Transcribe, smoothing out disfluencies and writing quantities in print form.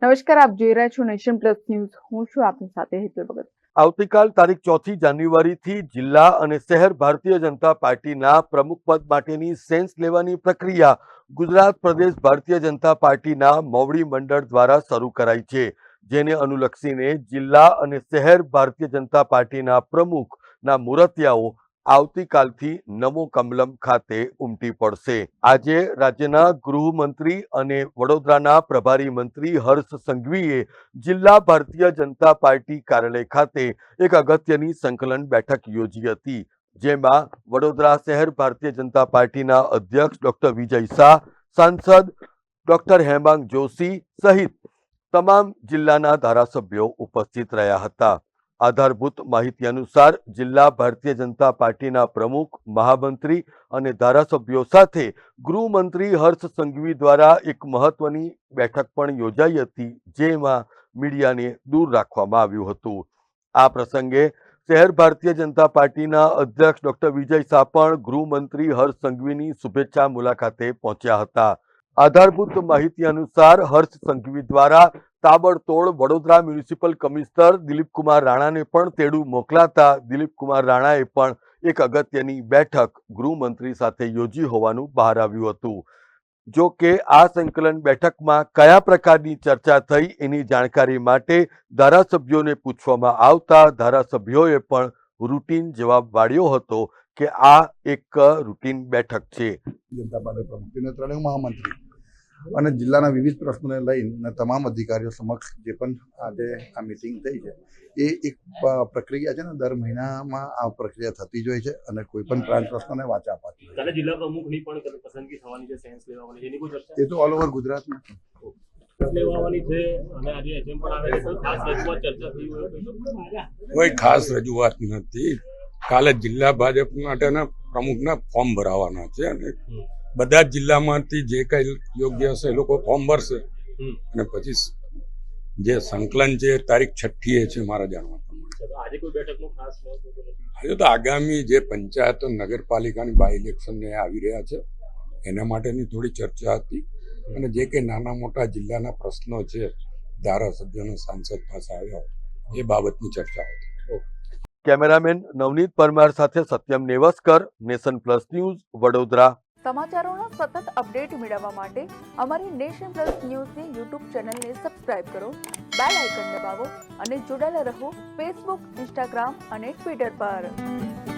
નમસ્કાર, આપ જોઈ રહ્યા છો નેશન પ્લસ ન્યૂઝ. હું છું આપની સાથે હેતલ ભગત. આવતીકાલ તારીખ 4 જાન્યુઆરીથી જિલ્લા અને શહેર ભારતીય જનતા પાર્ટીના પ્રમુખ પદ માટેની સેન્સ લેવાની પ્રક્રિયા ગુજરાત પ્રદેશ ભારતીય જનતા પાર્ટીના મોવડી મંડળ દ્વારા શરૂ કરાઈ છે, જેને અનુલક્ષીને જિલ્લા અને શહેર ભારતીય જનતા પાર્ટીના પ્રમુખના મુરતિયાઓ આવતીકાલથી નમો કમલમ ખાતે ઉમટી પડશે. આજે રાજ્યના ગૃહમંત્રી અને વડોદરાના પ્રભારી મંત્રી હર્ષ સંઘવીએ જિલ્લા ભારતીય જનતા પાર્ટી કાર્યાલય ખાતે એક અગત્યની સંકલન બેઠક યોજી હતી, જેમાં વડોદરા શહેર ભારતીય જનતા પાર્ટીના અધ્યક્ષ ડોક્ટર વિજય શાહ, સાંસદ ડોક્ટર હેમાંગ જોશી સહિત તમામ જિલ્લાના ધારાસભ્યો ઉપસ્થિત રહ્યા હતા. આધારભૂત માહિતી અનુસાર જિલ્લા ભારતીય જનતા પાર્ટીના પ્રમુખ, મહામંત્રી અને ધારાસભ્યો સાથે ગૃહમંત્રી હર્ષ સંઘવી દ્વારા એક મહત્વની બેઠક પણ યોજાઈ હતી, જેમાં મીડિયાને દૂર રાખવામાં આવ્યું હતું. આ પ્રસંગે શહેર ભારતીય જનતા પાર્ટીના અધ્યક્ષ ડોક્ટર વિજય શાહ પણ ગૃહમંત્રી હર્ષ સંઘવીની શુભેચ્છા મુલાકાતે પહોંચ્યા હતા. આધારભૂત માહિતી અનુસાર હર્ષ સંઘવી દ્વારા તાબડતોડ વડોદરા મ્યુનિસિપલ કમિશનર દિલીપકુમાર રાણાને પણ તેડું મોકલાતા દિલીપકુમાર રાણાએ પણ એક અગત્યની બેઠક ગૃહમંત્રી સાથે યોજી હોવાનું બહાર આવ્યું હતું. જો કે આ સંકલન બેઠકમાં કયા પ્રકારની ચર્ચા થઈ એની જાણકારી માટે ધારાસભ્યોને પૂછવામાં આવતા ધારાસભ્યોએ પણ રૂટીન જવાબ વાળ્યો હતો કે આ એક રૂટીન બેઠક છે. જનતા પાર્ટી પ્રમુખ ત્રણેય મહામંત્રી અને જિલ્લાના વિવિધ પ્રશ્નોને લઈને તમામ અધિકારીઓ સમક્ષ જે પણ આજે આ મિટિંગ થઈ છે એ એક પ્રક્રિયા છે ને, દર મહિનામાં આ પ્રક્રિયા થતી જ હોય છે અને કોઈ પણ પ્રાંત પ્રશ્નોને વાચા અપાતી હોય છે. જિલ્લા પ્રમુખની પણ પસંદગી થવાની છે, સેન્સ લેવાની છે, એની કોઈ ચર્ચા? એ તો ઓલ ઓવર ગુજરાતમાં લેવાની છે અને આજે એજેમ પણ આવે છે, ખાસ રજૂઆત ચર્ચા થઈ હોય? કોઈ ખાસ રજૂઆત નથી. કાલે જિલ્લા ભાજપ માટેના પ્રમુખના ફોર્મ ભરાવાના છે અને બધા જ જિલ્લામાંથી જે કઈ યોગ્ય હશે એ લોકો ફોર્મ ભરશે અને પછી જે સંકલન છે તારીખ 6 છે મારા જાણવા પ્રમાણે. આજે કોઈ બેઠકનું ખાસ આજે તો આગામી જે પંચાયત નગરપાલિકાની બાય ઇલેક્શન આવી રહ્યા છે એના માટેની થોડી ચર્ચા હતી અને જે કંઈ નાના મોટા જિલ્લાના પ્રશ્નો છે ધારાસભ્યોને સાંસદ પાસે આવ્યા એ બાબતની ચર્ચા હતી. કેમેરામેન નવનીત પરમાર સાથે Satyam Nevaskar, Nation Plus News, Vadodara. સમાચારોનો સતત અપડેટ મેળવવા માટે અમારી નેશન પ્લસ ન્યૂઝની યુટ્યુબ ચેનલને સબસ્ક્રાઇબ કરો, બેલ આઇકન દબાવો અને જોડાયેલા રહો ફેસબુક, ઇન્સ્ટાગ્રામ અને ટ્વિટર પર.